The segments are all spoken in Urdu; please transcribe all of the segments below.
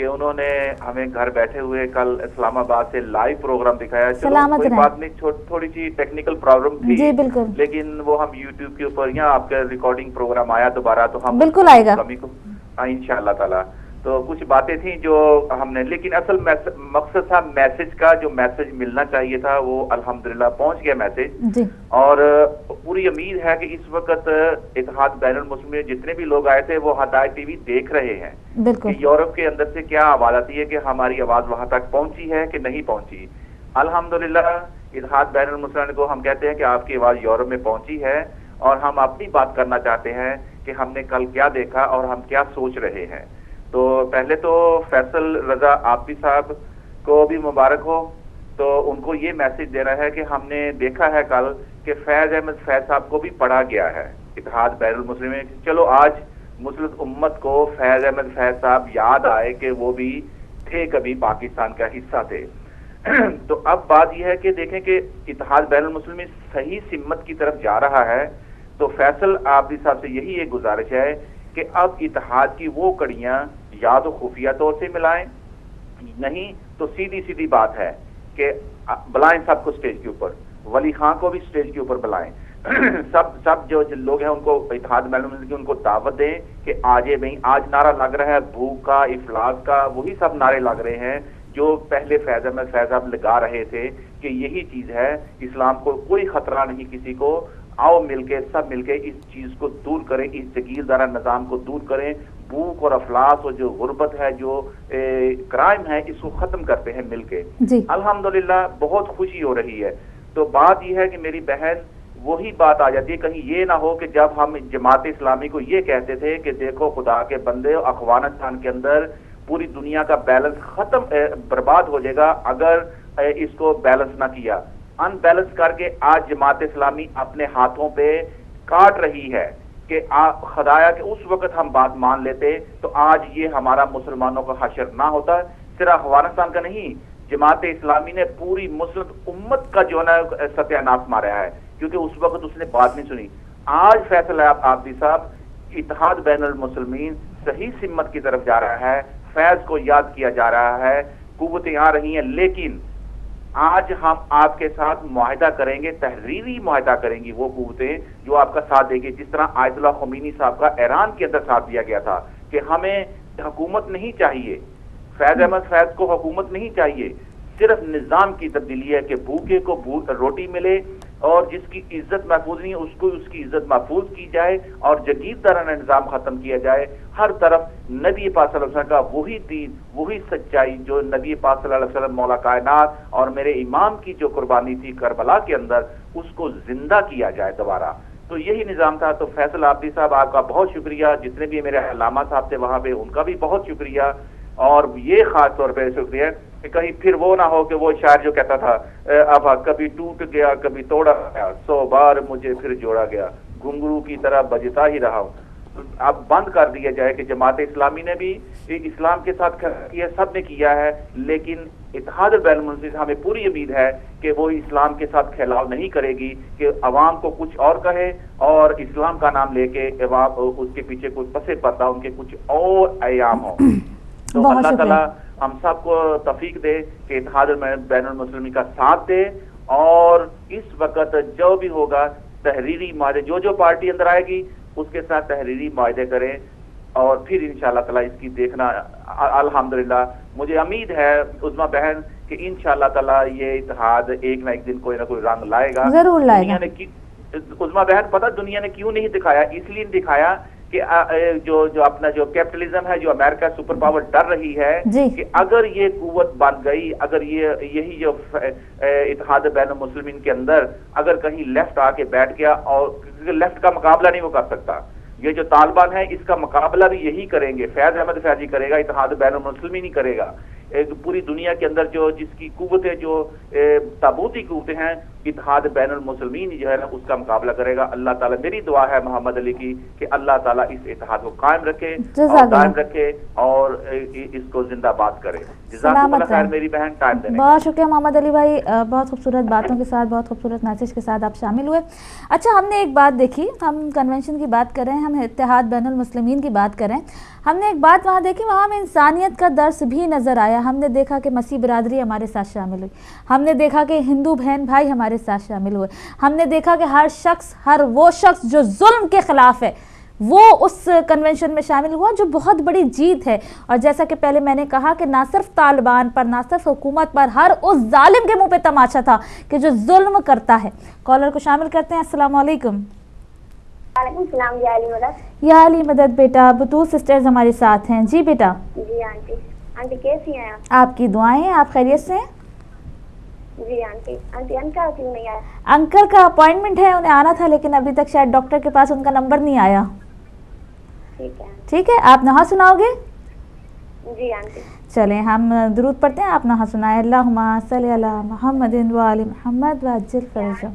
کہ انہوں نے ہمیں گھر بیٹھے ہوئے کل اسلام آباد سے لائیو پروگرام دکھایا. سلامت کوئی رہیں. بات نہیں, تھوڑی سی ٹیکنیکل پرابلم تھی جی بالکل, لیکن وہ ہم یوٹیوب کے اوپر یا آپ کا ریکارڈنگ پروگرام آیا دوبارہ تو ہم بالکل آئے گا انشاءاللہ تعالی. تو کچھ باتیں تھیں جو ہم نے, لیکن اصل مقصد تھا میسج کا, جو میسج ملنا چاہیے تھا وہ الحمدللہ پہنچ گیا میسج جی. اور پوری امید ہے کہ اس وقت اتحاد بین المسلم میں جتنے بھی لوگ آئے تھے وہ ہدایت ٹی وی دیکھ رہے ہیں کہ یورپ کے اندر سے کیا آواز آتی ہے, کہ ہماری آواز وہاں تک پہنچی ہے کہ نہیں پہنچی. الحمدللہ اتحاد بین المسلمین کو ہم کہتے ہیں کہ آپ کی آواز یورپ میں پہنچی ہے, اور ہم اپنی بات کرنا چاہتے ہیں کہ ہم نے کل کیا دیکھا اور ہم کیا سوچ رہے ہیں. تو پہلے تو فیصل رضا عابدی صاحب کو بھی مبارک ہو. تو ان کو یہ میسج دینا ہے کہ ہم نے دیکھا ہے کل کہ فیض احمد فیض صاحب کو بھی پڑھا گیا ہے اتحاد بین المسلم میں. چلو آج مسلم امت کو فیض احمد فیض صاحب یاد آئے کہ وہ بھی تھے کبھی پاکستان کا حصہ تھے. تو اب بات یہ ہے کہ دیکھیں کہ اتحاد بین المسلم صحیح سمت کی طرف جا رہا ہے. تو فیصل عابدی صاحب سے یہی ایک گزارش ہے کہ اب اتحاد کی وہ کڑیاں یا تو خفیہ طور سے ملائیں, نہیں تو سیدھی سیدھی بات ہے کہ بلائیں سب کو اسٹیج کے اوپر, ولی خان کو بھی اسٹیج کے اوپر بلائیں, سب جو لوگ ہیں ان کو اتحاد بین الملل کی ان کو دعوت دیں کہ آجے بھائی. آج نعرہ لگ رہا ہے بھوک کا, افلاس کا, وہی سب نعرے لگ رہے ہیں جو پہلے فیض احمد فیض صاحب لگا رہے تھے کہ یہی چیز ہے, اسلام کو کوئی خطرہ نہیں کسی کو, آؤ مل کے سب مل کے اس چیز کو دور کریں, اس جگیردارہ نظام کو دور کریں, بھوک اور افلاس اور جو غربت ہے, جو کرائم ہے, اس کو ختم کرتے ہیں مل کے. الحمدللہ بہت خوشی ہو رہی ہے. تو بات یہ ہے کہ میری بہن وہی بات آ جاتی ہے, کہیں یہ نہ ہو کہ جب ہم جماعت اسلامی کو یہ کہتے تھے کہ دیکھو خدا کے بندے, افغانستان کے اندر پوری دنیا کا بیلنس ختم برباد ہو جائے گا اگر اس کو بیلنس نہ کیا. ان بیلنس کر کے آج جماعت اسلامی اپنے ہاتھوں پہ کاٹ رہی ہے کہ خدایا کہ اس وقت ہم بات مان لیتے تو آج یہ ہمارا مسلمانوں کا حشر نہ ہوتا. صرف افغانستان کا نہیں, جماعت اسلامی نے پوری مسلم امت کا جو ہے ستیہ ناش مارا ہے, کیونکہ اس وقت اس نے بات نہیں سنی. آج فیصل عابدی صاحب اتحاد بین المسلمین صحیح سمت کی طرف جا رہا ہے, فیض کو یاد کیا جا رہا ہے, قوتیں آ رہی ہیں, لیکن آج ہم آپ کے ساتھ معاہدہ کریں گے, تحریری معاہدہ کریں گی وہ قوتیں جو آپ کا ساتھ دے گی. جس طرح آیت اللہ خمینی صاحب کا ایران کے اندر ساتھ دیا گیا تھا کہ ہمیں حکومت نہیں چاہیے, فیض احمد فیض کو حکومت نہیں چاہیے, صرف نظام کی تبدیلی ہے کہ بھوکے کو روٹی ملے اور جس کی عزت محفوظ نہیں ہے اس کو اس کی عزت محفوظ کی جائے اور جگیردارانہ نظام ختم کیا جائے. ہر طرف نبی پاک صلی اللہ علیہ وسلم کا وہی دین, وہی سچائی جو نبی پاک صلی اللہ علیہ وسلم مولا کائنات اور میرے امام کی جو قربانی تھی کربلا کے اندر, اس کو زندہ کیا جائے دوبارہ. تو یہی نظام تھا. تو فیصل عابدی صاحب آپ کا بہت شکریہ, جتنے بھی میرے علامہ صاحب تھے وہاں پہ ان کا بھی بہت شکریہ, اور یہ خاص طور پہ شکریہ کہ کہیں پھر وہ نہ ہو کہ وہ شاعر جو کہتا تھا اب کبھی ٹوٹ گیا کبھی توڑا گیا, 100 بار مجھے پھر جوڑا گیا, گھنگرو کی طرح بجتا ہی رہا ہوں. اب بند کر دیا جائے کہ جماعت اسلامی نے بھی اسلام کے ساتھ کیا, سب نے کیا ہے, لیکن اتحاد بین المسلمین سے ہمیں پوری امید ہے کہ وہ اسلام کے ساتھ کھیلاؤ نہیں کرے گی کہ عوام کو کچھ اور کہے اور اسلام کا نام لے کے عوام اس کے پیچھے کچھ پسے پردہ ان کے کچھ اور ایام ہوں. تو اللہ تعالیٰ ہم سب کو توفیق دے کہ اتحاد بین المسلمین کا ساتھ دے, اور اس وقت جو بھی ہوگا تحریری معاہدے, جو پارٹی اندر آئے گی اس کے ساتھ تحریری معاہدے کریں, اور پھر انشاءاللہ تعالیٰ اس کی دیکھنا. الحمدللہ مجھے امید ہے عظمیٰ بہن کہ انشاءاللہ تعالیٰ یہ اتحاد ایک نہ ایک دن کوئی نہ کوئی رنگ لائے گا, ضرور لائے گا. عظمیٰ بہن پتہ دنیا نے کیوں نہیں دکھایا, اس لیے نہیں دکھایا کہ جو اپنا جو کیپٹلزم ہے, جو امریکہ سپر پاور ڈر رہی ہے کہ اگر یہ قوت بن گئی, اگر یہی جو اتحاد بین المسلمین کے اندر اگر کہیں لیفٹ آ کے بیٹھ گیا, اور لیفٹ کا مقابلہ نہیں وہ کر سکتا, یہ جو طالبان ہے اس کا مقابلہ بھی یہی کریں گے, فیض احمد فیضی کرے گا, اتحاد بین المسلمین ہی کرے گا. پوری دنیا کے اندر جو جس کی قوتیں جو تابوتی قوتیں ہیں اتحاد بین المسلمین جو ہے نا اس کا مقابلہ کرے گا. اللہ تعالیٰ, میری دعا ہے محمد علی کی کہ اللہ تعالیٰ اس اتحاد کو قائم رکھے اور قائم رکھے اور اس کو زندہ باد کرے. جزاکم اللہ خیر میری بہن, ٹائم دینے کا بہت شکریہ محمد علی بھائی, بہت خوبصورت باتوں کے ساتھ, بہت خوبصورت میسج کے ساتھ آپ شامل ہوئے. اچھا, ہم نے ایک بات دیکھی, ہم کنونشن کی بات کر رہے ہیں, ہم اتحاد بین المسلمین کی بات کر رہے ہیں. ہم نے ایک بات وہاں دیکھی, وہاں ہمیں انسانیت کا درس بھی نظر آیا. ہم نے دیکھا کہ مسیح برادری ہمارے ساتھ شامل ہوئی, ہم نے دیکھا کہ ہندو بہن بھائی ہمارے ساتھ شامل ہوئے, ہم نے دیکھا کہ ہر وہ شخص جو ظلم کے خلاف ہے وہ اس کنونشن میں شامل ہوا, جو بہت بڑی جیت ہے. اور جیسا کہ پہلے میں نے کہا کہ نہ صرف طالبان پر, نہ صرف حکومت پر, ہر اس ظالم کے منہ پہ تماشا تھا کہ جو ظلم کرتا ہے. کالر کو شامل کرتے ہیں. السلام علیکم. وعلیکم السلام. یا علی مدد. یا علی مدد بیٹا, بطول سسٹرز ہمارے ساتھ ہیں. جی بیٹا. جی آنٹی. آنٹی کیسی ہیں آپ؟ آپ کی دعائیں ہیں, آپ خیریت سے ہیں؟ جی آنٹی. آنٹی انکل کیوں نہیں آیا؟ انکل کا اپوائنٹمنٹ ہے, انہیں آنا تھا لیکن ابھی تک شاید ڈاکٹر کے پاس ان کا نمبر نہیں آیا. ٹھیک ہے, آپ نہا سناؤ گے؟ جی آنٹی. چلیں ہم درود پڑھتے ہیں, آپ نہا سنائیں. اللہم صلی علی محمد و آل محمد وعجل فرجہم.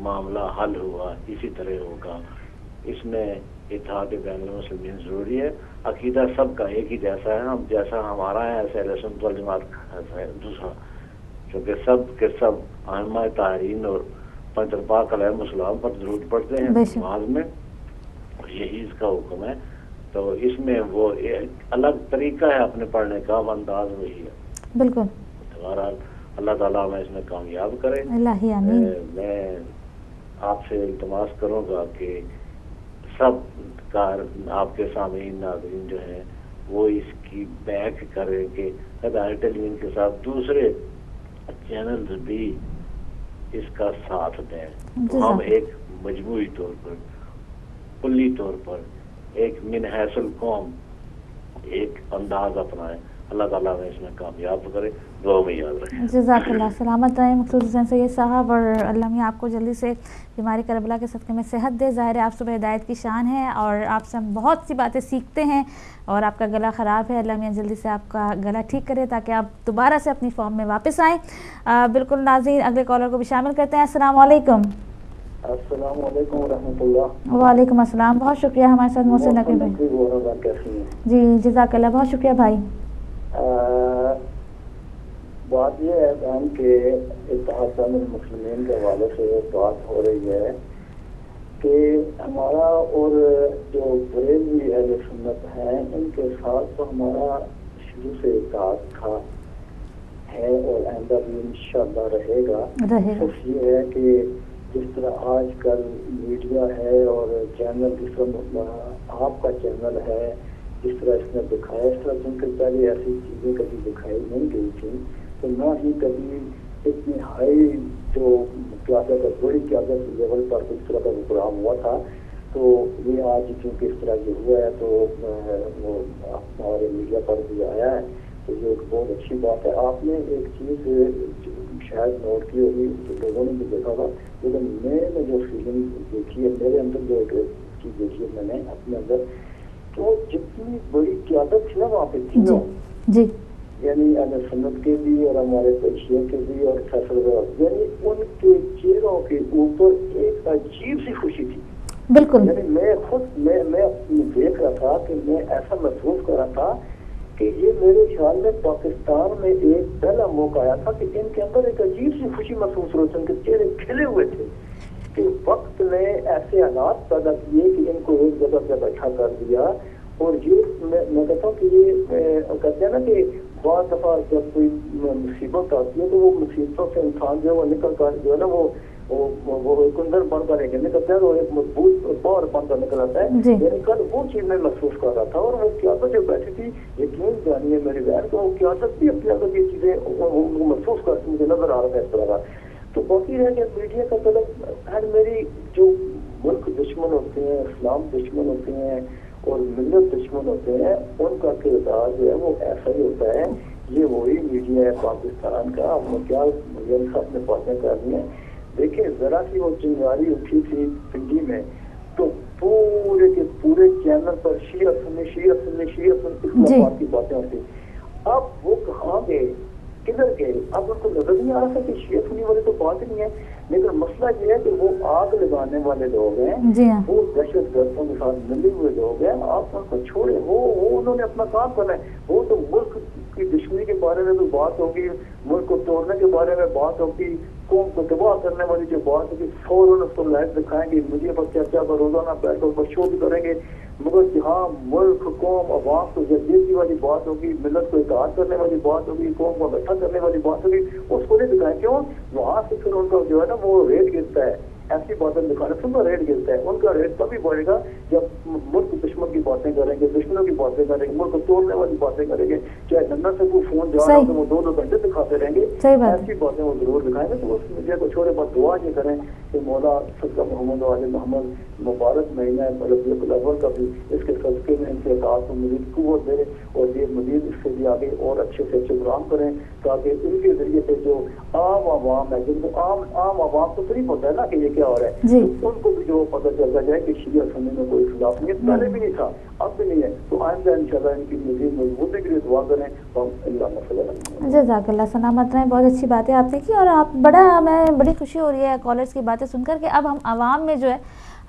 معاملہ حل ہوا اسی طرح ہوگا. اس میں اتحاد بین المسلمین ضروری ہے. عقیدہ سب کا ایک ہی جیسا ہے, ہم جیسا ہمارا ہے ایسے اہل سنت والجماعت کا ہے دوسرا, کیونکہ سب کے سب ائمہ طاہرین اور پنجر پاک علیہ السلام پر درود پڑھتے ہیں نماز میں, یہی اس کا حکم ہے. تو اس میں وہ ایک الگ طریقہ ہے اپنے پڑھنے کا, انداز وہی ہے. بالکل. بہرحال اللہ تعالیٰ ہمیں اس میں کامیاب کرے. اللہ آمین. میں آپ سے التماس کروں گا کہ سب کا آپ کے سامعین ناظرین جو ہیں وہ اس کی بیک کریں کہ ہدایت ٹیلی ویژن کے ساتھ دوسرے چینلز بھی اس کا ساتھ دیں. ہم ایک مجموعی طور پر, کلی طور پر ایک من حیث القوم ایک انداز اپنائیں. اللہ تعالیٰ میں اس میں کامیاب کرے. دعا میں یاد رکھیں. جزاک اللہ. سلامت رہیں مقصود حسین سید صاحب, اور اللہ میاں آپ کو جلدی سے بیماری کربلا کے صدقے میں صحت دے. ظاہر ہے آپ صبح ہدایت کی شان ہے اور آپ سے ہم بہت سی باتیں سیکھتے ہیں, اور آپ کا گلا خراب ہے, اللہ میاں جلدی سے آپ کا گلا ٹھیک کرے تاکہ آپ دوبارہ سے اپنی فارم میں واپس آئیں. بالکل ناظرین, اگلے کالر کو بھی شامل کرتے ہیں. السلام علیکم. السلام علیکم ورحمۃ اللہ. وعلیکم السلام. بہت شکریہ ہمارے ساتھ محسن نقوی بھائی. جی جزاک اللہ, بہت شکریہ بھائی. بات یہ ہے بہن کہ اتحاد بین المسلمین کے حوالے سے بات ہو رہی ہے کہ ہمارا اور جو بریلوی اہل سنت ہیں ان کے ساتھ تو ہمارا شروع سے اتحاد تھا ہے اور آئندہ بھی انشاءاللہ رہے گا. صرف یہ ہے کہ جس طرح آج کل میڈیا ہے اور چینل, جس طرح آپ کا چینل ہے, جس طرح اس نے دکھایا, اس طرح کیونکہ پہلے ایسی چیزیں کبھی دکھائی نہیں گئی تھیں, تو نہ ہی کبھی اتنی ہائی جو قیادت, بڑی قیادت لیول پر اس طرح کا پروگرام ہوا تھا. تو یہ آج کیونکہ اس طرح جو ہوا ہے تو وہ ہمارے میڈیا پر بھی آیا ہے, تو یہ ایک بہت اچھی بات ہے. آپ نے ایک چیز شاید نوٹ کی ہوگی, لوگوں نے بھی دیکھا ہوگا, لیکن میں نے جو فیلنگ دیکھی ہے, میرے اندر جو ایک چیز دیکھی ہے میں نے اپنے اندر, تو جتنی بڑی قیادت تھی نا وہاں پہ تینوں, جی یعنی اہل سنت کے بھی اور ہمارے شیعہ کے بھی اور فیصل, یعنی ان کے چہروں کے اوپر ایک عجیب سی خوشی تھی. بالکل. یعنی میں خود میں دیکھ رہا تھا کہ میں ایسا محسوس کر رہا تھا کہ یہ میرے خیال میں پاکستان میں ایک پہلا موقع آیا تھا کہ ان کے اندر ایک عجیب سی خوشی محسوس ہو رہی تھی, ان کے چہرے کھلے ہوئے تھے کہ وقت نے ایسے حالات پیدا کیے کہ ان کو ایک جگہ پہ بیٹھا کر دیا. اور یہ میں کہتا ہوں کہ یہ کہتے ہیں نا کہ بعض دفعہ جب کوئی مصیبت آتی ہے تو وہ مصیبتوں سے انسان جو ہے وہ نکل کر جو ہے نا وہ کندر بن کر نکلتا ہے, وہ ایک مضبوط پاور بن کر نکل آتا ہے. یعنی کل وہ چیز میں محسوس کر رہا تھا, اور وہ قیادت جو بیٹھی تھی, یقین جانیے میری بہن, تو وہ قیادت بھی اپنے اندر یہ چیزیں وہ محسوس کرتی مجھے نظر آ رہا تھا اس طرح کا. تو باقی رہ گیا میڈیا کا طلب. خیر میری جو ملک دشمن ہوتے ہیں, اسلام دشمن ہوتے ہیں اور ملت دشمن ہوتے ہیں, ان کا کردار جو ہے وہ ایسا ہی ہوتا ہے. یہ وہی میڈیا ہے پاکستان کا. ہم نے کیا صاحب نے باتیں کر دی ہیں. دیکھیں ذرا سی وہ چنگاری اٹھی تھی پنڈی میں, تو پورے کے پورے چینل پر شیعہ سنی اسلام کی باتیں ہوتی. اب وہ کہاں گئے, کدھر گئے؟ اب ان کو نظر نہیں آ رہا تھا کہ شیعہ سنی والے تو بات نہیں ہے, لیکن مسئلہ یہ ہے کہ وہ آگ لگانے والے لوگ ہیں, وہ دہشت گردوں کے ساتھ ملے ہوئے لوگ ہیں. آپ ان کو چھوڑے, وہ انہوں نے اپنا کام کرنا ہے. وہ تو ملک کی دشمنی کے بارے میں بھی بات ہوگی, ملک کو توڑنے کے بارے میں بات ہوگی, قوم کو تباہ کرنے والی جو بات ہوگی فوراً اس کو لائٹ دکھائیں گے, میڈیا پر چرچا پر روزانہ بیٹھ کر شو بھی کریں گے. مگر جہاں ملک قوم عوام کو جدیدی والی بات ہوگی, ملت کو اتحاد کرنے والی بات ہوگی, قوم کو اکٹھا کرنے والی بات ہوگی, اس کو نہیں دکھائیں. کیوں؟ وہاں سے پھر ان کا جو ہے نا وہ ریٹ گرتا ہے. ایسی باتیں دکھانے سے ان کا ریٹ گرتا ہے. ان کا ریٹ تبھی بڑھے گا جب ملک دشمن کی باتیں کریں گے, دشمنوں کی باتیں کریں گے, ملک کو توڑنے والی باتیں کریں گے. چاہے لندن سے کوئی فون جا رہا ہو تو وہ 2 گھنٹے دکھاتے رہیں گے. ایسی باتیں وہ ضرور دکھائیں گے. تو اس میڈیا کو چھوڑے, بس دعا یہ کریں کہ مولا صدقہ محمد علیہ محمد مبارک مہینہ ربیع الاول کا بھی اس کے صدقے میں ان کے اطاعت کو مزید قوت دے, اور یہ مزید اس سے بھی آگے اور اچھے سے اچھے پروگرام کریں, تاکہ ان کے ذریعے سے جو عام عوام ہے, جن کو عام عوام کو صرف ہوتا ہے نا کہ یہ کیا ہو رہا ہے، تو ان کو بھی جو پتہ چلتا جائے کہ شیعہ سنی میں کوئی خلاف نہیں ہے، پہلے بھی نہیں تھا اب بھی نہیں ہے، تو آئندہ انشاءاللہ ان کی مزید مضبوطی کے لیے دعا کریں تو اللہ مسئلہ۔ جزاک اللہ، سلامت رہیں، بہت اچھی باتیں آپ نے کی، اور آپ میں بڑی خوشی ہو رہی ہے کالرز کی باتیں سن کر کہ اب ہم عوام میں جو ہے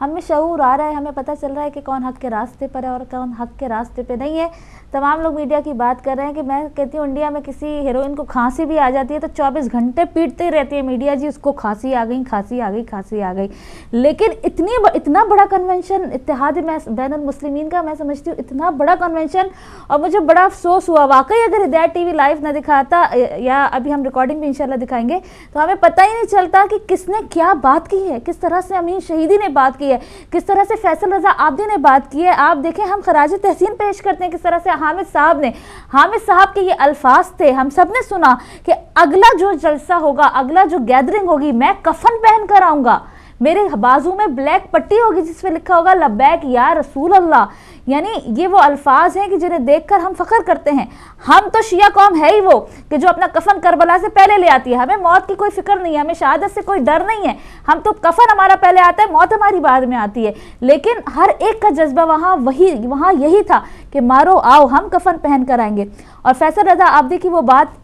ہمیں شعور آ رہا ہے، ہمیں پتہ چل رہا ہے کہ کون حق کے راستے پر ہے اور کون حق کے راستے پہ نہیں ہے۔ تمام لوگ میڈیا کی بات کر رہے ہیں کہ میں کہتی ہوں انڈیا میں کسی ہیروئن کو کھانسی بھی آ جاتی ہے تو 24 گھنٹے پیٹتے رہتی ہے میڈیا، جی اس کو کھانسی آ گئی، کھانسی آ گئی، کھانسی آ گئی، لیکن اتنا بڑا کنونشن اتحاد بین المسلمین کا، میں سمجھتی ہوں اتنا بڑا کنونشن، اور مجھے بڑا افسوس ہوا واقعی اگر ہدایت ٹی وی لائیو نہ دکھاتا، یا ابھی ہم ریکارڈنگ بھی انشاءاللہ دکھائیں گے، تو ہمیں پتہ ہی نہیں چلتا کہ کس نے کیا بات کی ہے، کس طرح سے امین شہیدی نے بات کی ہے، کس طرح سے فیصل رضا عابدی نے بات کی ہے۔ آپ دیکھیں ہم خراج تحسین پیش کرتے ہیں کس طرح سے حامد صاحب کے یہ الفاظ تھے، ہم سب نے سنا کہ اگلا جو جلسہ ہوگا، اگلا جو گیدرنگ ہوگی، میں کفن پہن کر آؤں گا، میرے بازو میں بلیک پٹی ہوگی جس پہ لکھا ہوگا لبیک یا رسول اللہ۔ یعنی یہ وہ الفاظ ہیں کہ جنہیں دیکھ کر ہم فخر کرتے ہیں۔ ہم تو شیعہ قوم ہے ہی وہ کہ جو اپنا کفن کربلا سے پہلے لے آتی ہے، ہمیں موت کی کوئی فکر نہیں ہے، ہمیں شہادت سے کوئی ڈر نہیں ہے، ہم تو کفن ہمارا پہلے آتا ہے، موت ہماری بعد میں آتی ہے، لیکن ہر ایک کا جذبہ وہاں یہی تھا کہ مارو آؤ ہم کفن پہن کر آئیں گے۔ اور فیصل رضا عابدی کی وہ بات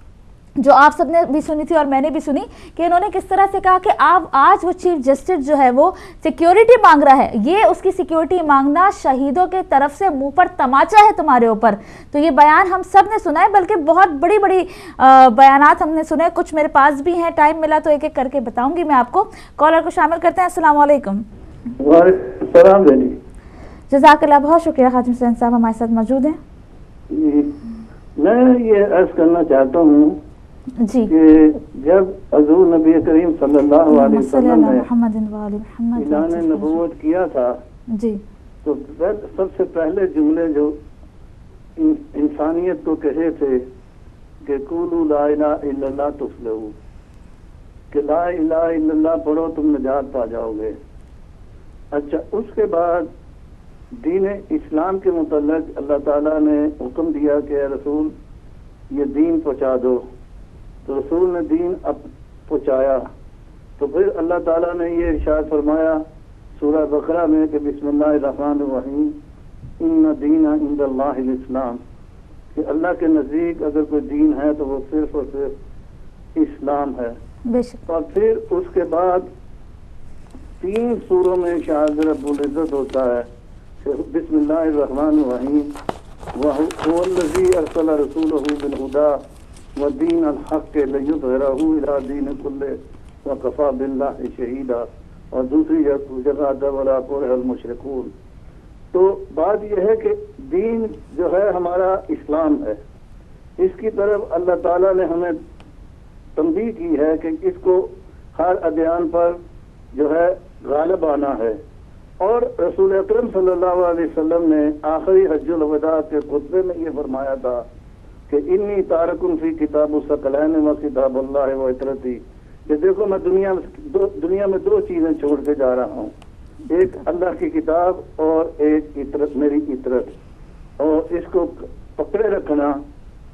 جو آپ سب نے بھی سنی تھی اور میں نے بھی سنی کہ انہوں نے کس طرح سے کہا کہ آج وہ چیف جسٹس جو ہے وہ سیکیورٹی مانگ رہا ہے، یہ اس کی سیکیورٹی مانگنا شہیدوں کے طرف سے منہ پر تماچا ہے تمہارے اوپر۔ تو یہ بیان ہم سب نے سنا ہے، بلکہ بہت بڑی بیانات ہم نے سنے، کچھ میرے پاس بھی ہیں، ٹائم ملا تو ایک ایک کر کے بتاؤں گی میں آپ کو۔ کالر کو شامل کرتے ہیں۔ السلام علیکم۔ وعلیکم السلام۔ جزاک اللہ، بہت شکریہ خاتم حسین صاحب ہمارے ساتھ موجود ہیں۔ میں یہ عرض کرنا چاہتا ہوں جی کہ جب حضور نبی کریم صلی اللہ علیہ وسلم نے اعلان نبوت کیا تھا جی تو سب سے پہلے جملے جو انسانیت کو کہے تھے کہ قولوا لا الہ الا اللہ تفلحوا، کہ لا الہ الا اللہ پڑھو تم نجات پا جاؤ گے۔ اچھا، اس کے بعد دین اسلام کے متعلق اللہ تعالیٰ نے حکم دیا کہ اے رسول یہ دین پہنچا دو، تو رسول نے دین اب پہنچایا۔ تو پھر اللہ تعالیٰ نے یہ ارشاد فرمایا سورہ بقرہ میں کہ بسم اللہ الرحمن الرحیم ان دین عند اللہ الاسلام، کہ اللہ کے نزدیک اگر کوئی دین ہے تو وہ صرف اور صرف اسلام ہے۔ اور پھر اس کے بعد 3 سوروں میں شاہد رب العزت ہوتا ہے کہ بسم اللہ الرحمن الرحیم وَهُوَ الَّذِي أَرْسَلَ رَسُولَهُ بِالْهُدَى وَدِينَ الْحَقِّ لِيُظْهِرَهُ عَلَى دِينِ كُلِّهِ وَكَفَى بِاللَّهِ شَهِيدًا، اور دوسری جگہ وَلَا كَرِهَ الْمُشْرِكُونَ۔ تو بات یہ ہے کہ دین جو ہے ہمارا اسلام ہے، اس کی طرف اللہ تعالیٰ نے ہمیں تنبیہ کی ہے کہ اس کو ہر ادیان پر جو ہے غالب آنا ہے۔ اور رسول اکرم صلی اللہ علیہ وسلم نے آخری حج الوداع کے خطبے میں یہ فرمایا تھا کہ انی تارکن فی کتاب الثقلین و کتاب اللہ و عطرتی، کہ دیکھو میں دنیا میں 2 چیزیں چھوڑ کے جا رہا ہوں، ایک اللہ کی کتاب اور ایک عطرت، میری عطرت، اور اس کو پکڑے رکھنا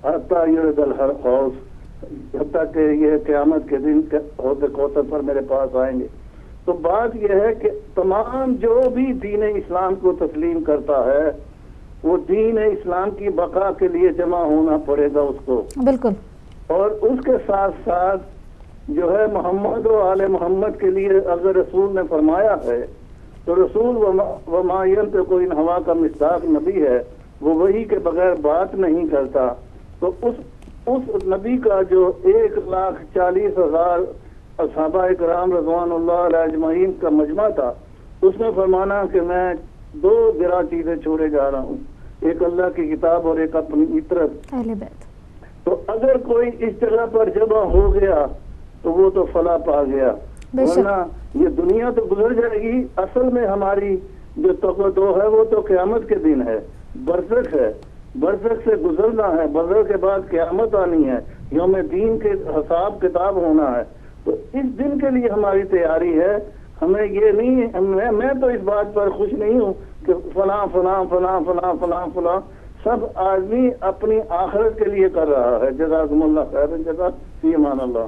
حتیٰ یرد الحوض، حتیٰ کہ یہ قیامت کے دن حوض کوثر پر میرے پاس آئیں گے۔ تو بات یہ ہے کہ تمام جو بھی دین اسلام کو تسلیم کرتا ہے وہ دین اسلام کی بقا کے لیے جمع ہونا پڑے گا اس کو، بالکل۔ اور اس کے ساتھ ساتھ جو ہے محمد و آل محمد کے لیے اگر رسول نے فرمایا ہے تو رسول وما ينطق عن الهوى کا مصداق نبی ہے، وہ وحی کے بغیر بات نہیں کرتا۔ تو اس نبی کا جو 1,40,000 صحابہ اکرام رضوان اللہ علیہ اجمعین کا مجمع تھا، اس میں فرمانا کہ میں 2 گراں چیزیں چھوڑے جا رہا ہوں، ایک اللہ کی کتاب اور ایک اپنی عطرت، اہل بیت۔ تو اگر کوئی اس جگہ پر جمع ہو گیا تو وہ تو فلاح پا گیا، ورنہ یہ دنیا تو گزر جائے گی، اصل میں ہماری جو توقع ہے وہ تو قیامت کے دن ہے، برزخ ہے، برزخ سے گزرنا ہے، برزخ کے بعد قیامت آنی ہے، یوم دین کے حساب کتاب ہونا ہے۔ تو اس دن کے لیے ہماری تیاری ہے، ہمیں یہ نہیں، میں تو اس بات پر خوش نہیں ہوں کہ فلاں فلاں فلاں فلاں فلاں فلاں، سب آدمی اپنی آخرت کے لیے کر رہا ہے۔ جزاکم اللہ خیر، جزاک فی امان اللہ۔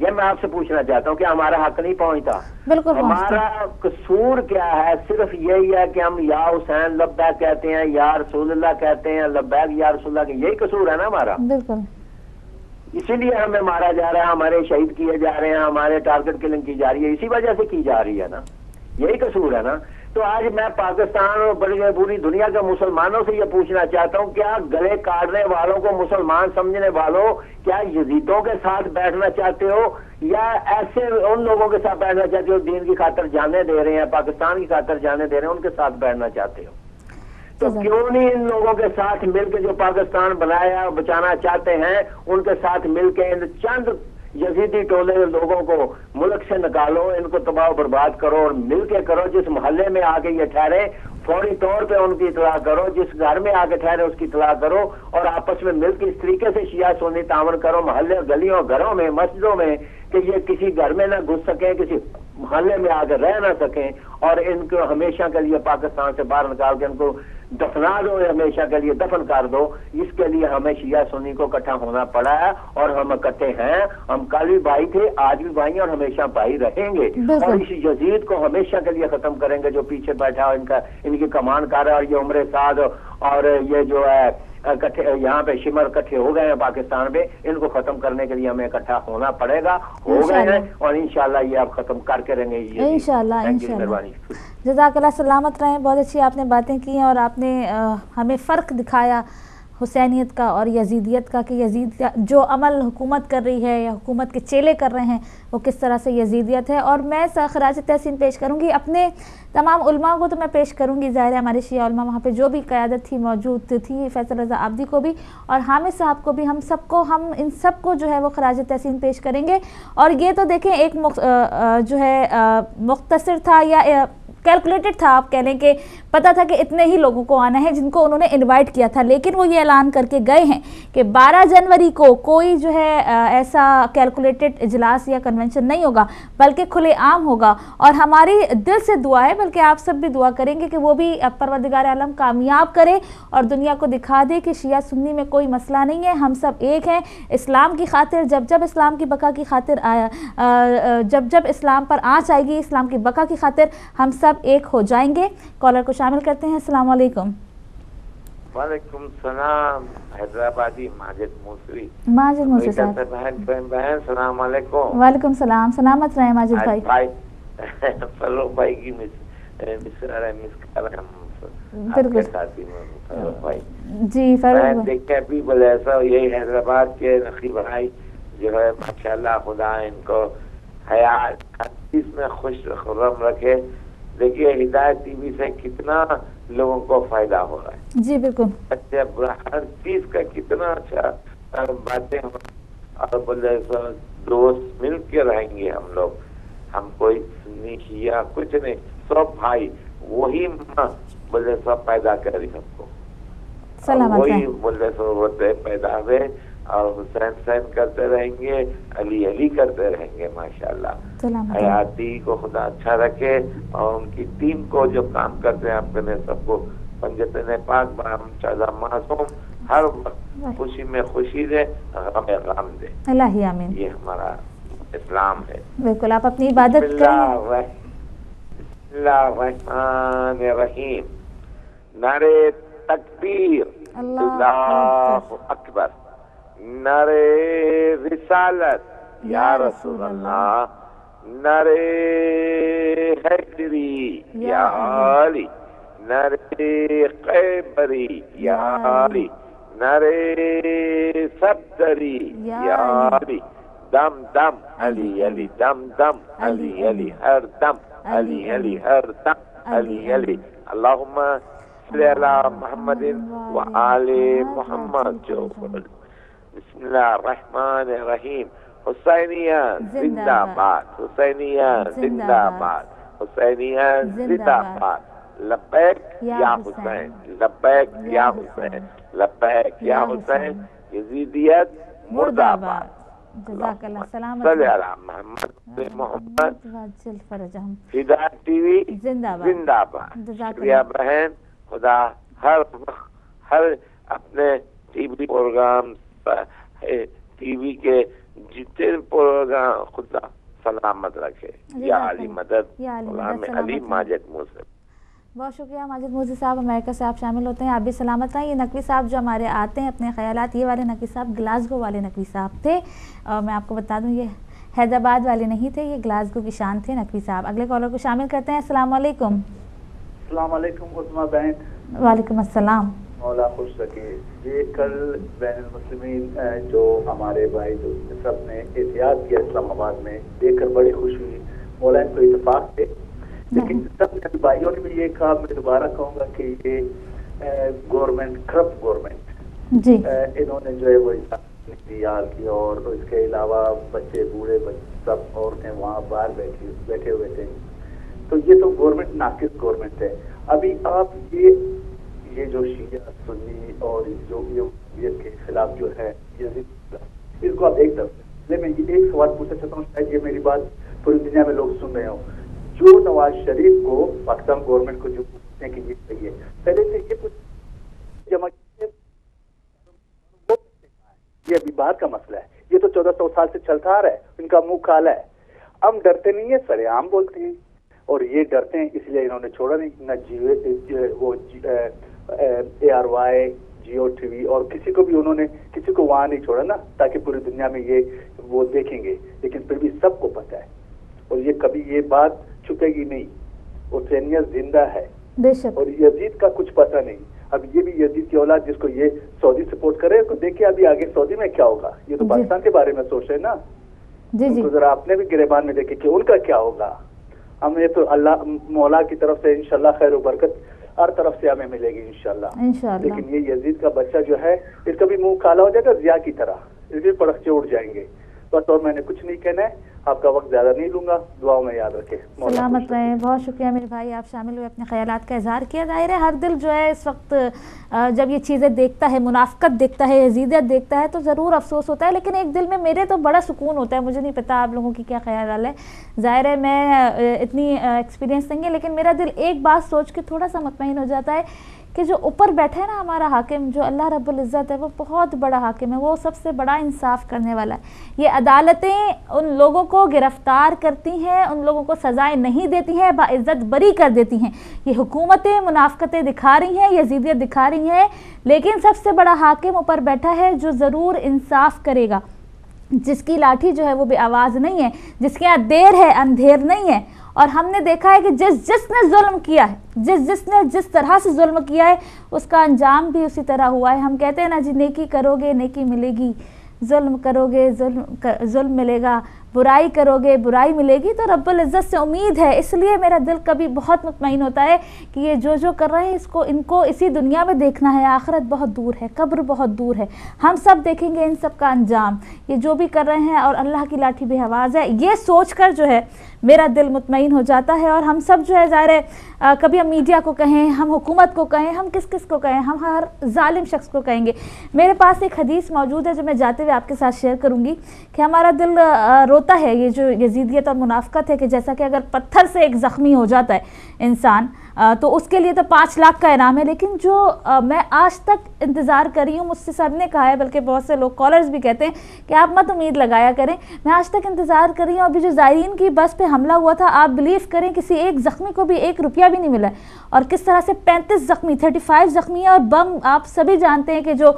یہ میں آپ سے پوچھنا چاہتا ہوں کہ ہمارا حق نہیں پہنچتا؟ بالکل ہمارا قصور کیا ہے؟ صرف یہی ہے کہ ہم یا حسین لبیک کہتے ہیں، یا رسول اللہ کہتے ہیں، لبیک یا رسول اللہ، یہی قصور ہے نا ہمارا؟ بالکل، اسی لیے ہمیں مارا جا رہا ہے، ہمارے شہید کیے جا رہے ہیں، ہمارے ٹارگٹ کلنگ کی جا رہی ہے، اسی وجہ سے کی جا رہی ہے نا، یہی قصور ہے نا۔ تو آج میں پاکستان اور پوری دنیا کے مسلمانوں سے یہ پوچھنا چاہتا ہوں، کیا گلے کاٹنے والوں کو مسلمان سمجھنے والوں کیا یزیدوں کے ساتھ بیٹھنا چاہتے ہو، یا ایسے ان لوگوں کے ساتھ بیٹھنا چاہتے ہو دین کی خاطر جانے دے رہے ہیں، پاکستان کی خاطر جانے دے رہے ہیں، ان کے ساتھ بیٹھنا چاہتے ہو؟ تو کیوں نہیں ان لوگوں کے ساتھ مل کے جو پاکستان بنایا بچانا چاہتے ہیں ان کے ساتھ مل کے ان چند یزیدی ٹولے لوگوں کو ملک سے نکالو، ان کو تباہ و برباد کرو اور مل کے کرو۔ جس محلے میں آ کے یہ ٹھہرے فوری طور پہ ان کی اطلاع کرو، جس گھر میں آ کے ٹھہرے اس کی اطلاع کرو، اور آپس میں مل کے اس طریقے سے شیعہ سنی تعاون کرو محلے گلیوں گھروں میں مسجدوں میں کہ یہ کسی گھر میں نہ گھس سکیں، کسی محلے میں آ کے رہ نہ سکیں، اور ان کو ہمیشہ کے لیے پاکستان سے باہر نکال کے ان کو دفنا دو، ہمیشہ کے لیے دفن کر دو۔ اس کے لیے ہمیں شیعہ سنی کو اکٹھا ہونا پڑا ہے، اور ہم اکٹھے ہیں۔ ہم کل بھی بھائی تھے، آج بھی بھائی ہیں، اور ہمیشہ بھائی رہیں گے، اور اس یزید کو ہمیشہ کے لیے ختم کریں گے جو پیچھے بیٹھا ان کی کمان کر رہا ہے۔ اور یہ عمر سعد اور یہ جو ہے یہاں پہ شمر اکٹھے ہو گئے ہیں پاکستان میں، ان کو ختم کرنے کے لیے ہمیں اکٹھا ہونا پڑے گا، ہو گئے ہیں، اور انشاءاللہ یہ آپ ختم کر کے رہیں گے انشاءاللہ۔ جزاک اللہ، سلامت رہیں، بہت اچھی آپ نے باتیں کی ہیں، اور آپ نے ہمیں فرق دکھایا حسینیت کا اور یزیدیت کا، کہ یزید جو عمل حکومت کر رہی ہے یا حکومت کے چیلے کر رہے ہیں وہ کس طرح سے یزیدیت ہے۔ اور میں خراج تحسین پیش کروں گی اپنے تمام علماء کو، تو میں پیش کروں گی، ظاہر ہے ہمارے شیعہ علماء وہاں پہ جو بھی قیادت تھی موجود تھی، فیصل رضا عابدی کو بھی اور حامد صاحب کو بھی، ہم ان سب کو جو ہے وہ خراج تحسین پیش کریں گے۔ اور یہ تو دیکھیں ایک جو ہے مختصر تھا یا کیلکولیٹڈ تھا، آپ کہہ لیں کہ پتہ تھا کہ اتنے ہی لوگوں کو آنا ہے جن کو انہوں نے انوائٹ کیا تھا، لیکن وہ یہ اعلان کر کے گئے ہیں کہ 12 جنوری کو کوئی جو ہے ایسا کیلکولیٹڈ اجلاس یا کنونشن نہیں ہوگا، بلکہ کھلے عام ہوگا۔ اور ہماری دل سے دعا ہے، بلکہ آپ سب بھی دعا کریں گے کہ وہ بھی پروردگار عالم کامیاب کرے اور دنیا کو دکھا دے کہ شیعہ سنی میں کوئی مسئلہ نہیں ہے، ہم سب ایک ہیں اسلام کی خاطر۔ جب اسلام کی بقا کی خاطر جب اسلام پر آنچ آئے گی، اسلام کی بقا کی خاطر ہم سب ایک ہو جائیں گے۔ کالر کو شامل کرتے ہیں۔ السلام علیکم۔ وعلیکم السلام، حیدرآبادی ماجد موسوی صاحب۔ بہن السلام علیکم۔ وعلیکم السلام، سلامت رہیں ماجد بھائی۔ فروغ بھائی کی جی فروغ دیکھیں ابھی بولے ایسا یہی حیدرآباد کے نقی بھائی جو ہے ماشاءاللہ خدا ان کو حیات ہر چیز میں خوش خرم رکھے۔ دیکھیے ہدایت ٹی وی سے کتنا لوگوں کو فائدہ ہو رہا ہے، جی بالکل، اچھا ہر چیز کا کتنا اچھا باتیں، اور بولے دوست مل کے رہیں گے ہم لوگ، ہم کوئی سنی شیعہ کچھ نہیں، سب بھائی، وہی بولے سب پیدا کری ہم کو، وہی بولے سب پیدا ہوئے، اور حسین کرتے رہیں گے، علی کرتے رہیں گے ماشاءاللہ۔ حیاتی کو خدا اچھا رکھے، اور ان کی ٹیم کو جو کام کرتے ہیں اپنے سب کو پنجتن پاک چودہ معصوم ہر وقت خوشی میں خوشی دے، ہمیں غم دے، الہی آمین۔ یہ ہمارا اسلام ہے۔ بالکل، آپ اپنی عبادت کریں۔ بسم اللہ الرحمن الرحیم، نعرے تکبیر، اللہ اکبر، نعرے رسالت یا رسول اللہ، نعرے حیدری یا علی، نعرے خیبری یا علی، نعرے صفدری یا علی، دم دم علی علی، دم دم علی علی، ہر دم علی علی، ہر دم علی علی، اللہم صلی علی محمد و آل محمد۔ جو بسم اللہ الرحمن الرحیم، حسینیہ زندہ باد، حسینیہ زندہ باد، حسینیہ زندہ باد، لبیک یا حسین، لبیک یا حسین، لبیک یا حسین، یزیدیت مردہ آباد۔ جزاک اللہ، سلامت صلی علی محمد۔ ہدایت ٹی وی زندہ باد۔ شکریہ بہن، خدا ہر اپنے TV program TV کے جتنے پروگرام خدا سلامت رکھے. یا علی مدد غلام علی ماجد موسی. بہت شکریہ ماجد موسی صاحب، امریکہ سے آپ شامل ہوتے ہیں. آپ بھی سلامت رہیں. یہ نقوی صاحب جو ہمارے آتے ہیں اپنے خیالات، یہ والے نقوی صاحب گلاسگو والے نقوی صاحب تھے. اور میں آپ کو بتا دوں یہ حیدرآباد والے نہیں تھے، یہ گلاسگو کی شان تھے نقوی صاحب. اگلے کالر کو شامل کرتے ہیں. السلام علیکم. السلام علیکم عظمیٰ بہن. وعلیکم السلام. مولا خوش رکھے. یہ کل بین المسلمین جو ہمارے بھائی جو سب نے احتیاط کیا اسلام آباد میں، دیکھ کر بڑی خوشی ہوئی. مولا ان کو اتفاق تھے، لیکن سب بھائیوں نے بھی یہ کہا، میں دوبارہ کہوں گا کہ یہ گورنمنٹ کرپٹ گورنمنٹ جی انہوں نے جو ہے وہ تیار کیا، اور اس کے علاوہ بچے بوڑھے سب عورتیں وہاں باہر بیٹھے ہوئے تھے. تو یہ تو گورنمنٹ ناقص گورنمنٹ ہے. ابھی آپ یہ جو شیعہ سنی اور جو یہودیت کے خلاف جو ہے اس کو آپ ایک طرف میں ایک سوال پوچھنا چاہتا ہوں، شاید یہ میری بات پوری دنیا میں لوگ سن رہے ہوں. جو نواز شریف کو پاکستان گورنمنٹ کو جو پوچھتے ہیں کہ یہ صحیح ہے، پہلے سے یہ کچھ جمع یہ ابھی بات کا مسئلہ ہے. یہ تو 1400 سال سے چلتا آ رہا ہے، ان کا منہ کالا ہے. ہم ڈرتے نہیں ہیں، سر عام بولتے ہیں، اور یہ ڈرتے ہیں اس لیے انہوں نے چھوڑا نہیں. نہ وہ ARY جیو ٹی وی اور کسی کو بھی انہوں نے کسی کو وہاں نہیں چھوڑا نا، تاکہ پوری دنیا میں یہ وہ دیکھیں گے. لیکن پھر بھی سب کو پتہ ہے، اور یہ کبھی یہ بات چھپے گی نہیں. حسینیت زندہ ہے، اور یزید کا کچھ پتہ نہیں. اب یہ بھی یزید کی اولاد جس کو یہ سعودی سپورٹ کرے تو دیکھیں ابھی آگے سعودی میں کیا ہوگا. یہ تو پاکستان کے بارے میں سوچ رہے نا. ذرا اپنے بھی گریبان میں دیکھیں کہ ان کا کیا ہوگا. ہمیں تو اللہ مولا کی طرف سے انشاءاللہ خیر و برکت ہر طرف سے ہمیں ملے گی انشاءاللہ. لیکن یہ یزید کا بچہ جو ہے اس کا بھی منہ کالا ہو جائے گا ضیاء کی طرح، اس کے پڑخچے اڑ جائیں گے بس. اور میں نے کچھ نہیں کہنا ہے، آپ کا وقت زیادہ نہیں لوں گا. دعاؤں میں یاد رکھیں. سلامت رہیں. بہت شکریہ میرے بھائی، آپ شامل ہوئے، اپنے خیالات کا اظہار کیا. ظاہر ہے ہر دل جو ہے اس وقت جب یہ چیزیں دیکھتا ہے، منافقت دیکھتا ہے، یزیدیت دیکھتا ہے، تو ضرور افسوس ہوتا ہے. لیکن ایک دل میں میرے تو بڑا سکون ہوتا ہے. مجھے نہیں پتا آپ لوگوں کی کیا خیال ہے. ظاہر ہے میں اتنی ایکسپیرینس نہیں ہے، لیکن میرا دل ایک بات سوچ کے تھوڑا سا مطمئن ہو جاتا ہے کہ جو اوپر بیٹھا ہے نا ہمارا حاکم، جو اللہ رب العزت ہے، وہ بہت بڑا حاکم ہے. وہ سب سے بڑا انصاف کرنے والا ہے. یہ عدالتیں ان لوگوں کو گرفتار کرتی ہیں، ان لوگوں کو سزائیں نہیں دیتی ہیں، باعزت بری کر دیتی ہیں. یہ حکومتیں منافقتیں دکھا رہی ہیں، یزیدیت دکھا رہی ہیں، لیکن سب سے بڑا حاکم اوپر بیٹھا ہے جو ضرور انصاف کرے گا. جس کی لاٹھی جو ہے وہ بے آواز نہیں ہے، جس کے یہاں دیر ہے اندھیر نہیں ہے. اور ہم نے دیکھا ہے کہ جس نے ظلم کیا ہے، جس نے جس طرح سے ظلم کیا ہے، اس کا انجام بھی اسی طرح ہوا ہے. ہم کہتے ہیں نا جی نیکی کرو گے نیکی ملے گی، ظلم کرو گے ظلم ملے گا، برائی کرو گے برائی ملے گی. تو رب العزت سے امید ہے، اس لیے میرا دل کبھی بہت مطمئن ہوتا ہے کہ یہ جو کر رہے ہیں ان کو اسی دنیا میں دیکھنا ہے. آخرت بہت دور ہے، قبر بہت دور ہے. ہم سب دیکھیں گے ان سب کا انجام. یہ جو بھی کر رہے ہیں، اور اللہ کی لاٹھی بے آواز ہے، یہ سوچ کر جو ہے میرا دل مطمئن ہو جاتا ہے. اور ہم سب جو ہے ظاہر ہے کبھی ہم میڈیا کو کہیں، ہم حکومت کو کہیں، ہم کس کو کہیں، ہم ہر ظالم شخص کو کہیں گے. میرے پاس ایک حدیث موجود ہے جو میں جاتے ہوئے آپ کے ساتھ شیئر کروں گی کہ ہمارا دل روتا ہے. یہ جو یزیدیت اور منافقت ہے کہ جیسا کہ اگر پتھر سے ایک زخمی ہو جاتا ہے انسان تو اس کے لیے تو 5 لاکھ کا انعام ہے. لیکن جو میں آج تک انتظار کر رہی ہوں، مجھ سے سب نے کہا ہے، بلکہ بہت سے لوگ کالرز بھی کہتے ہیں کہ آپ مت امید لگایا کریں. میں آج تک انتظار کر رہی ہوں. ابھی جو زائرین کی بس پہ حملہ ہوا تھا، آپ بلیو کریں کسی ایک زخمی کو بھی 1 روپیہ بھی نہیں ملا. اور کس طرح سے 35 زخمی 35 زخمی ہیں. اور بم آپ سبھی جانتے ہیں کہ جو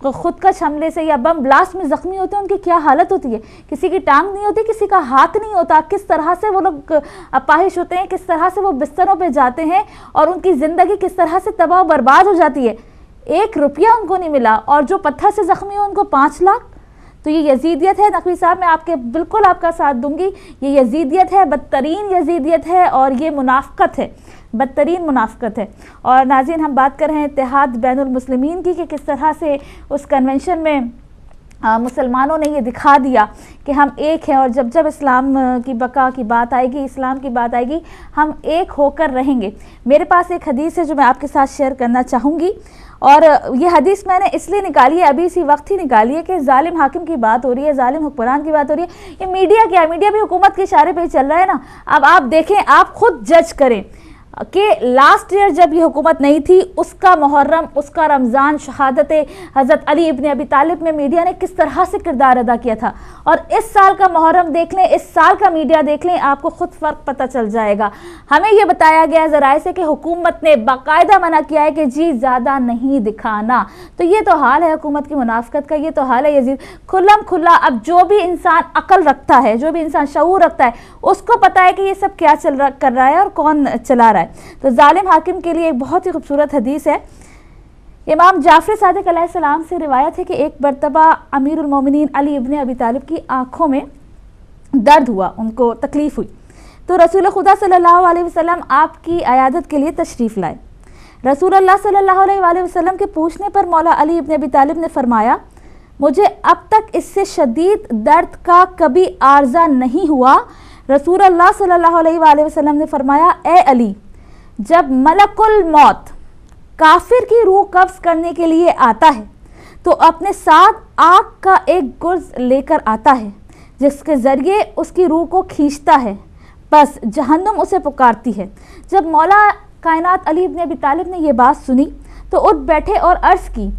خودکش حملے سے یا بم بلاسٹ میں زخمی ہوتے ہیں ان کی کیا حالت ہوتی ہے. کسی کی ٹانگ نہیں ہوتی، کسی کا ہاتھ نہیں ہوتا. کس طرح سے وہ لوگ اپاہج ہوتے ہیں، کس طرح سے وہ بستروں پہ جاتے ہیں، اور ان کی زندگی کس طرح سے تباہ و برباد ہو جاتی ہے. 1 روپیہ ان کو نہیں ملا. اور جو پتھر سے زخمی ہو ان کو 5 لاکھ. تو یہ یزیدیت ہے نقوی صاحب. میں آپ کے بالکل آپ کا ساتھ دوں گی. یہ یزیدیت ہے، بدترین یزیدیت ہے، اور یہ منافقت ہے، بدترین منافقت ہے. اور ناظرین ہم بات کر رہے ہیں اتحاد بین المسلمین کی کہ کس طرح سے اس کنونشن میں مسلمانوں نے یہ دکھا دیا کہ ہم ایک ہیں. اور جب اسلام کی بقا کی بات آئے گی، اسلام کی بات آئے گی، ہم ایک ہو کر رہیں گے. میرے پاس ایک حدیث ہے جو میں آپ کے ساتھ شیئر کرنا چاہوں گی. اور یہ حدیث میں نے اس لیے نکالی ہے، ابھی اسی وقت ہی نکالی ہے کہ ظالم حاکم کی بات ہو رہی ہے، ظالم حکمران کی بات ہو رہی ہے. یہ میڈیا کیا ہے؟ میڈیا بھی حکومت کے اشارے پہ ہی چل رہا ہے نا. اب آپ دیکھیں، آپ خود جج کریں. کہ لاسٹ ایئر جب یہ حکومت نہیں تھی اس کا محرم، اس کا رمضان، شہادت حضرت علی ابن ابی طالب میں میڈیا نے کس طرح سے کردار ادا کیا تھا، اور اس سال کا محرم دیکھ لیں، اس سال کا میڈیا دیکھ لیں، آپ کو خود فرق پتہ چل جائے گا۔ ہمیں یہ بتایا گیا ذرائع سے کہ حکومت نے باقاعدہ منع کیا ہے کہ جی زیادہ نہیں دکھانا، تو یہ تو حال ہے حکومت کی منافقت کا، یہ تو حال ہے یزید کھلم کھلا۔ اب جو بھی انسان عقل رکھتا ہے، جو بھی انسان شعور رکھتا ہے، اس کو پتہ ہے کہ یہ سب کیا کر رہا ہے اور کون چلا رہا ہے۔ تو ظالم حاکم کے لیے ایک بہت ہی خوبصورت حدیث ہے، امام جعفر صادق علیہ السلام سے روایت ہے کہ ایک مرتبہ امیر المومنین علی ابن ابی طالب کی آنکھوں میں درد ہوا، ان کو تکلیف ہوئی، تو رسول خدا صلی اللہ علیہ وسلم آپ کی عیادت کے لیے تشریف لائے۔ رسول اللہ صلی اللہ علیہ وسلم کے پوچھنے پر مولا علی ابن ابی طالب نے فرمایا، مجھے اب تک اس سے شدید درد کا کبھی عارضہ نہیں ہوا۔ رسول اللہ صلی اللہ علیہ وسلم نے فرمایا، اے علی، جب ملک الموت کافر کی روح قبض کرنے کے لیے آتا ہے تو اپنے ساتھ آگ کا ایک گرز لے کر آتا ہے جس کے ذریعے اس کی روح کو کھینچتا ہے، بس جہنم اسے پکارتی ہے۔ جب مولا کائنات علی ابن ابی طالب نے یہ بات سنی تو اٹھ بیٹھے اور عرض کی،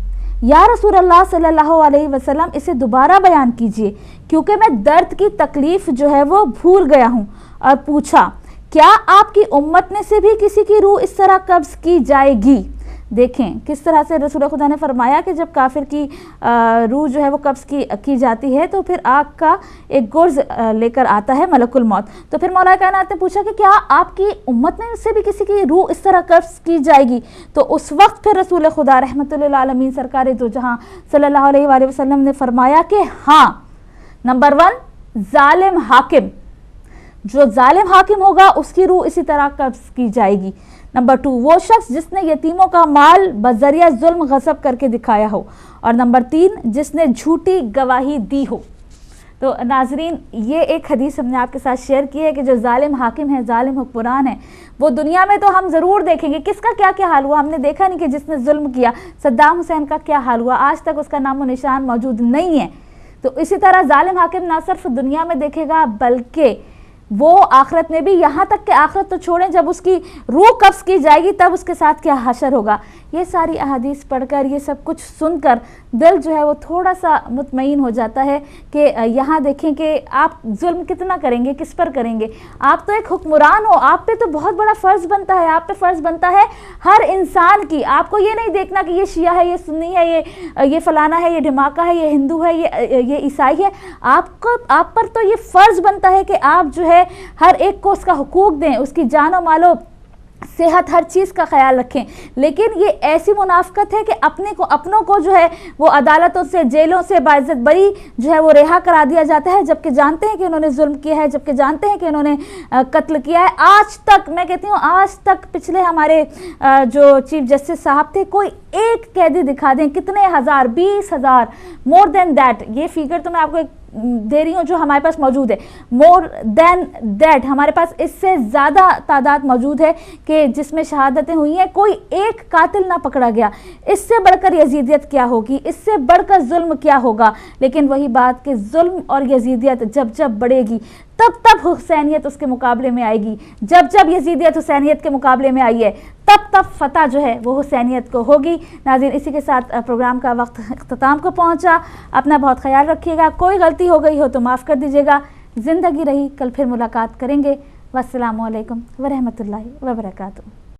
یا رسول اللہ صلی اللہ علیہ وسلم اسے دوبارہ بیان کیجئے، کیونکہ میں درد کی تکلیف جو ہے وہ بھول گیا ہوں، اور پوچھا، کیا آپ کی امت میں سے بھی کسی کی روح اس طرح قبض کی جائے گی؟ دیکھیں کس طرح سے رسول خدا نے فرمایا کہ جب کافر کی روح جو ہے وہ قبض کی جاتی ہے تو پھر آگ کا ایک گرز لے کر آتا ہے ملک الموت۔ تو پھر مولا کائنات نے پوچھا کہ کیا آپ کی امت میں سے بھی کسی کی روح اس طرح قبض کی جائے گی؟ تو اس وقت پھر رسول خدا رحمت اللہ عالمین سرکار دو جہاں صلی اللہ علیہ وسلم نے فرمایا کہ ہاں، نمبر 1 ظالم حاکم، جو ظالم حاکم ہوگا اس کی روح اسی طرح قبض کی جائے گی۔ نمبر 2 وہ شخص جس نے یتیموں کا مال بذریعہ ظلم غصب کر کے دکھایا ہو، اور نمبر 3 جس نے جھوٹی گواہی دی ہو۔ تو ناظرین، یہ ایک حدیث ہم نے آپ کے ساتھ شیئر کی ہے کہ جو ظالم حاکم ہے، ظالم حکمران ہے، وہ دنیا میں تو ہم ضرور دیکھیں گے کس کا کیا حال ہوا۔ ہم نے دیکھا نہیں کہ جس نے ظلم کیا، صدام حسین کا کیا حال ہوا، آج تک اس کا نام و نشان موجود نہیں ہے۔ تو اسی طرح ظالم حاکم نہ صرف دنیا میں دیکھے گا بلکہ وہ آخرت میں بھی، یہاں تک کہ آخرت تو چھوڑیں، جب اس کی روح قبض کی جائے گی تب اس کے ساتھ کیا حشر ہوگا۔ یہ ساری احادیث پڑھ کر، یہ سب کچھ سن کر دل جو ہے وہ تھوڑا سا مطمئن ہو جاتا ہے کہ یہاں دیکھیں کہ آپ ظلم کتنا کریں گے، کس پر کریں گے۔ آپ تو ایک حکمران ہو، آپ پہ تو بہت بڑا فرض بنتا ہے، آپ پہ فرض بنتا ہے ہر انسان کی۔ آپ کو یہ نہیں دیکھنا کہ یہ شیعہ ہے، یہ سنی ہے، یہ فلانا ہے، یہ دھماکہ ہے، یہ ہندو ہے، یہ عیسائی ہے۔ آپ پر تو یہ فرض بنتا ہے کہ آپ جو ہے ہر ایک کو اس کا حقوق دیں، اس کی جان و مال و صحت، ہر چیز کا خیال رکھیں۔ لیکن یہ ایسی منافقت ہے کہ اپنوں کو جو ہے وہ عدالتوں سے، جیلوں سے باعزت بری جو ہے وہ رہا کرا دیا جاتا ہے، جبکہ جانتے ہیں کہ انہوں نے ظلم کیا ہے، جبکہ جانتے ہیں کہ انہوں نے قتل کیا ہے۔ آج تک، میں کہتی ہوں آج تک، پچھلے ہمارے جو چیف جسٹس صاحب تھے، کوئی ایک قیدی دکھا دیں، کتنے ہزار، 20,000، مور دین دیٹ، یہ فیگر تو میں آپ کو ایک دے رہی ہوں جو ہمارے پاس موجود ہے، مور دین دیٹ، ہمارے پاس اس سے زیادہ تعداد موجود ہے کہ جس میں شہادتیں ہوئی ہیں، کوئی ایک قاتل نہ پکڑا گیا۔ اس سے بڑھ کر یزیدیت کیا ہوگی، اس سے بڑھ کر ظلم کیا ہوگا؟ لیکن وہی بات کہ ظلم اور یزیدیت جب بڑھے گی تب حسینیت اس کے مقابلے میں آئے گی، جب یزیدیت حسینیت کے مقابلے میں آئی ہے تب فتح جو ہے وہ حسینیت کو ہوگی۔ ناظرین، اسی کے ساتھ پروگرام کا وقت اختتام کو پہنچا۔ اپنا بہت خیال رکھیے گا، کوئی غلطی ہو گئی ہو تو معاف کر دیجیے گا۔ زندگی رہی، کل پھر ملاقات کریں گے۔ والسلام علیکم ورحمۃ اللہ وبرکاتہ۔